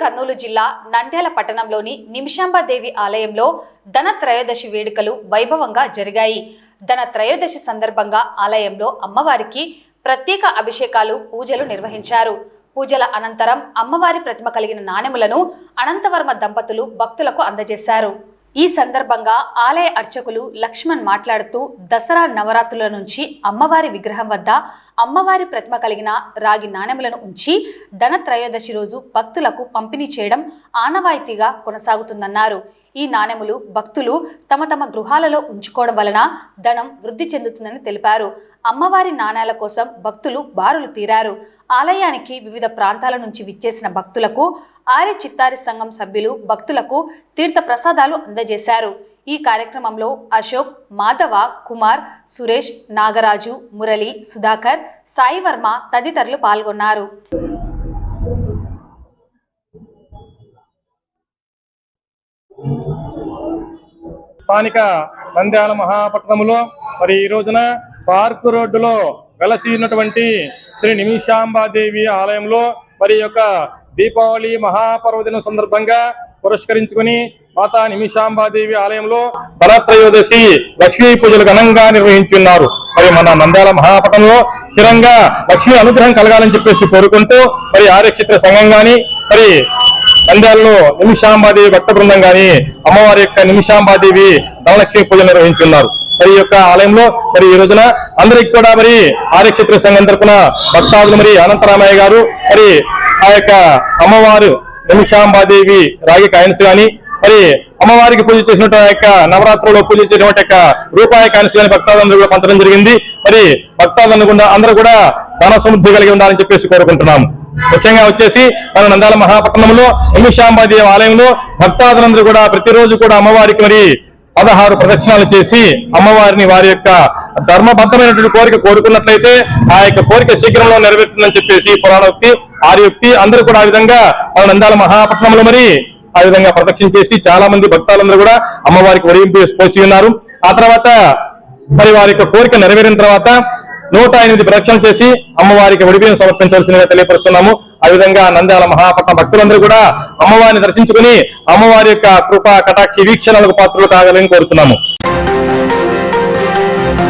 కర్నూలు జిల్లా నంద్యాల పట్టణంలోని నిమిషాంబాదేవి ఆలయంలో ధనత్రయోదశి వేడుకలు వైభవంగా జరిగాయి. ధనత్రయోదశి సందర్భంగా ఆలయంలో అమ్మవారికి ప్రత్యేక అభిషేకాలు, పూజలు నిర్వహించారు. పూజల అనంతరం అమ్మవారి ప్రతిమ కలిగిన నాణెములను అనంతవర్మ దంపతులు భక్తులకు అందజేశారు. ఈ సందర్భంగా ఆలయ అర్చకులు లక్ష్మణ్ మాట్లాడుతూ, దసరా నవరాత్రుల నుంచి అమ్మవారి విగ్రహం వద్ద అమ్మవారి ప్రతిమ కలిగిన రాగి నాణెములను ఉంచి ధనత్రయోదశి రోజు భక్తులకు పంపిణీ చేయడం ఆనవాయితీగా కొనసాగుతుందన్నారు. ఈ నాణెములు భక్తులు తమ తమ గృహాలలో ఉంచుకోవడం వలన ధనం వృద్ధి చెందుతుందని తెలిపారు. అమ్మవారి నాణేల కోసం భక్తులు బారులు తీరారు. ఆలయానికి వివిధ ప్రాంతాల నుంచి విచ్చేసిన భక్తులకు ఆర్య చిత్తారి సంఘం సభ్యులు భక్తులకు తీర్థ ప్రసాదాలు అందజేశారు. ఈ కార్యక్రమంలో అశోక్, మాధవ, కుమార్, సురేష్, నాగరాజు, మురళి, సుధాకర్, సాయి వర్మ తదితరులు పాల్గొన్నారు. స్థానిక నంద్యాల మహాపట్నంలో మరి ఈ రోజున పార్కు రోడ్డులో వెలసి ఉన్నటువంటి శ్రీ నిమిషాంబాదేవి ఆలయంలో మరి యొక్క దీపావళి మహాపర్వదినం సందర్భంగా పురస్కరించుకుని మాతా నిమిషాంబాదేవి ఆలయంలో ధనత్రయోదశి లక్ష్మీ పూజలు ఘనంగా నిర్వహించున్నారు. మరి మన నంద్యాల మహాపట్నంలో స్థిరంగా లక్ష్మీ అనుగ్రహం కలగాలని చెప్పేసి కోరుకుంటూ మరి ఆర్యక్షేత్ర సంఘం గాని మరి నంద్యాలలో నిమిషాంబాదేవి భక్త బృందం గాని అమ్మవారి యొక్క నిమిషాంబాదేవి ధనలక్ష్మీ పూజలు నిర్వహించున్నారు. మరి యొక్క ఆలయంలో మరి ఈ రోజున అందరికి కూడా మరి ఆర్యక్షేత్ర సంఘం తరపున భక్తాదులు మరి అనంతరామయ్య గారు మరి ఆ యొక్క అమ్మవారు నిమిషాంబాదేవి రాగి కాయిన్స్ గాని మరి అమ్మవారికి పూజ చేసినట్టు యొక్క నవరాత్రుల్లో పూజ చేసినటువంటి యొక్క రూపాయి కాయిన్స్ గాని భక్తాదులందరూ కూడా పంచడం జరిగింది. మరి భక్తాదులు అందరూ కూడా ధన సమృద్ధి కలిగి ఉండాలని చెప్పేసి కోరుకుంటున్నాము. ముఖ్యంగా వచ్చేసి మన నంద్యాల మహాపట్నంలో నిమిషాంబాదేవి ఆలయంలో భక్తాదులందరూ కూడా ప్రతిరోజు కూడా అమ్మవారికి మరి 16 ప్రదక్షిణాలు చేసి అమ్మవారిని వారి యొక్క ధర్మబద్ధమైనటువంటి కోరిక కోరుకున్నట్లయితే ఆ యొక్క కోరిక శీఘ్రంలో నెరవేరుతుందని చెప్పేసి పురాణోక్తి, ఆర్యోక్తి. అందరూ కూడా ఆ విధంగా మన నంద్యాల మహాపట్నంలో మరి ఆ విధంగా ప్రదక్షిణ చేసి చాలా మంది భక్తులందరూ కూడా అమ్మవారికి వడియింపు పోసి ఉన్నారు. ఆ తర్వాత మరి వారి యొక్క కోరిక నెరవేరిన తర్వాత 108 ప్రదక్షిణలు చేసి అమ్మవారికి ఒడిబియ్యం సమర్పించాల్సిందిగా తెలియపరుస్తున్నాము. ఆ విధంగా నంద్యాల మహాపట్నం భక్తులందరూ కూడా అమ్మవారిని దర్శించుకుని అమ్మవారి యొక్క కృపా కటాక్షి వీక్షణలకు పాత్రలు కావాలని కోరుతున్నాము.